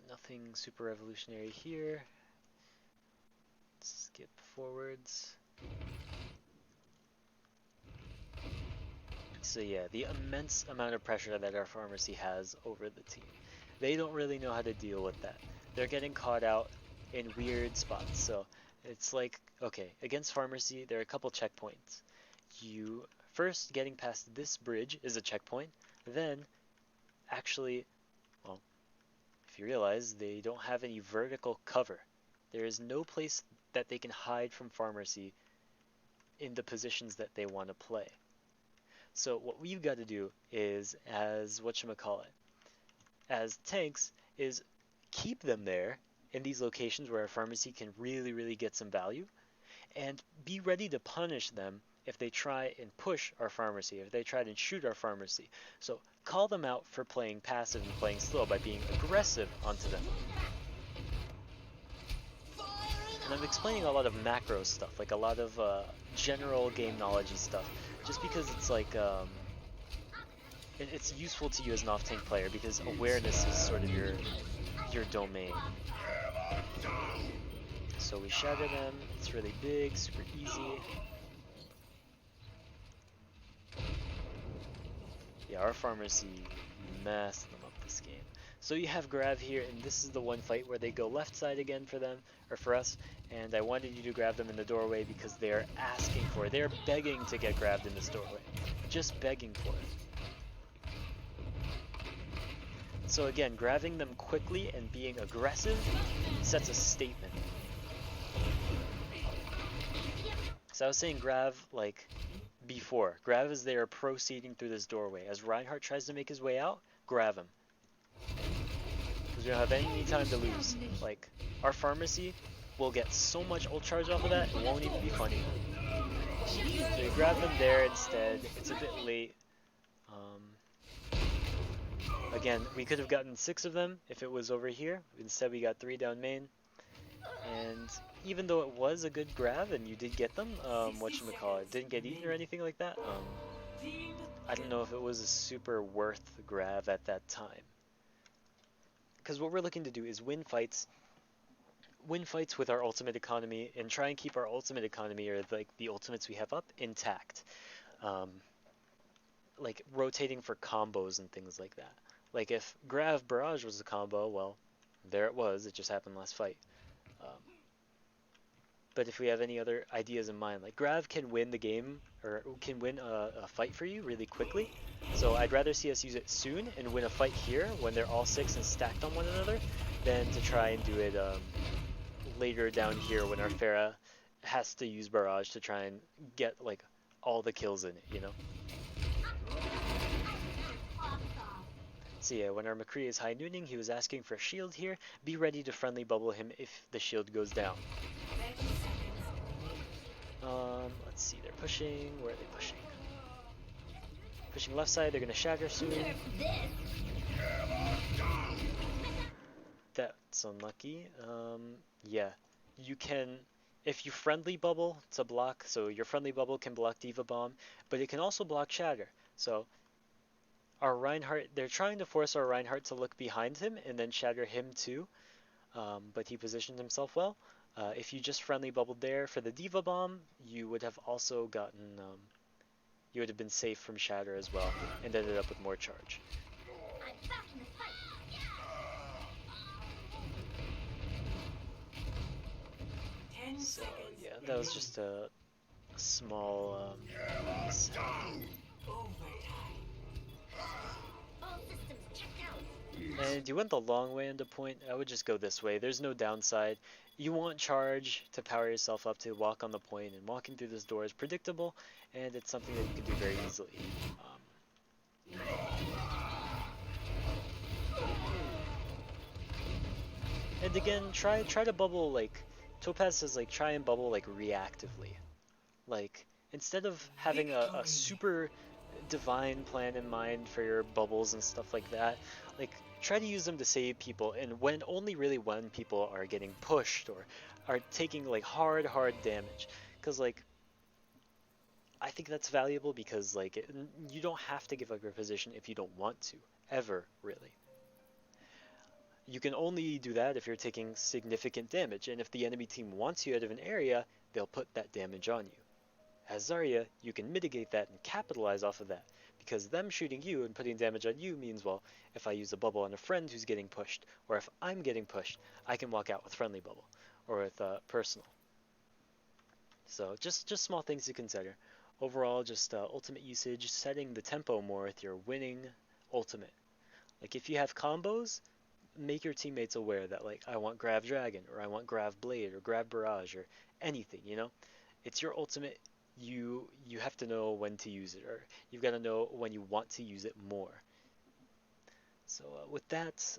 nothing super revolutionary here. Skip forwards. So yeah, the immense amount of pressure that our pharmacy has over the team. They don't really know how to deal with that. They're getting caught out in weird spots. So it's like, okay, against pharmacy, there are a couple checkpoints. You first getting past this bridge is a checkpoint. Then, actually, well, if you realize, they don't have any vertical cover. There is no place that they can hide from pharmacy in the positions that they want to play. So what we've got to do is, as tanks, is keep them there in these locations where our pharmacy can really get some value, and be ready to punish them if they try and push our pharmacy, if they try and shoot our pharmacy. So call them out for playing passive and playing slow by being aggressive onto them. And I'm explaining a lot of macro stuff, like a lot of general game knowledge stuff, just because it's like it's useful to you as an off-tank player because awareness is sort of your domain. So we shatter them. It's really big, super easy. Yeah, our pharmacy messed them up this game. So you have Grav here, and this is the one fight where they go left side again for them, or for us, and I wanted you to grab them in the doorway because they're asking for it. They're begging to get grabbed in this doorway. Just begging for it. So again, grabbing them quickly and being aggressive sets a statement. So I was saying grab like before. Grab as they are proceeding through this doorway. As Reinhardt tries to make his way out, grab him. Because we don't have any time to lose. Like, our pharmacy will get so much ult charge off of that, it won't even be funny. So you grab them there instead. It's a bit late. Again, we could have gotten 6 of them if it was over here. Instead, we got 3 down main. And even though it was a good grab and you did get them, whatchamacallit, didn't get eaten or anything like that, I don't know if it was a super worth grab at that time. Because what we're looking to do is win fights with our ultimate economy and try and keep our ultimate economy or like the ultimates we have up intact. Um, like rotating for combos and things like that. Like if Grav Barrage was a combo, well, there it was. It just happened last fight. Um, but if we have any other ideas in mind, like Grav can win the game or can win a fight for you really quickly. So I'd rather see us use it soon and win a fight here when they're all 6 and stacked on one another than to try and do it later down here when our Pharah has to use Barrage to try and get like all the kills in it, you know? So yeah, when our McCree is high nooning, he was asking for a shield here. Be ready to friendly bubble him if the shield goes down. Let's see, they're pushing. Where are they pushing? Pushing left side, they're gonna shatter soon. That's unlucky. Yeah, you can, if you friendly bubble to block, so your friendly bubble can block Diva Bomb, but it can also block Shatter. So our Reinhardt, they're trying to force our Reinhardt to look behind him and then shatter him too, but he positioned himself well. If you just friendly bubbled there for the Diva Bomb, you would have also gotten, you would have been safe from shatter as well and ended up with more charge. So yeah, that was just a small mishap. And you went the long way into point. I would just go this way. There's no downside. You want charge to power yourself up to walk on the point, and walking through this door is predictable, and it's something that you can do very easily. And again, try to bubble like Topaz says, like try and bubble like reactively. Like instead of having a super divine plan in mind for your bubbles and stuff like that, like try to use them to save people, and when only really when people are getting pushed or are taking like hard damage, because like I think that's valuable because like you don't have to give up your position if you don't want to ever really. You can only do that if you're taking significant damage, and if the enemy team wants you out of an area, they'll put that damage on you. As Zarya, you can mitigate that and capitalize off of that, because them shooting you and putting damage on you means, well, if I use a bubble on a friend who's getting pushed, or if I'm getting pushed, I can walk out with friendly bubble, or with personal. So just small things to consider. Overall, just ultimate usage, setting the tempo more with your winning ultimate. Like if you have combos, make your teammates aware that like I want Grav Dragon or I want Grav Blade or Grav Barrage or anything, you know? It's your ultimate. You have to know when to use it, or you've got to know when you want to use it more. So with that,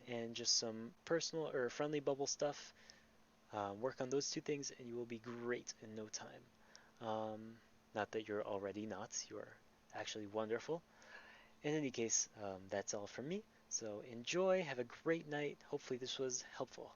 and just some personal or friendly bubble stuff, work on those 2 things and you will be great in no time. Not that you're already not, you're actually wonderful. In any case, that's all from me. So enjoy, have a great night. Hopefully this was helpful.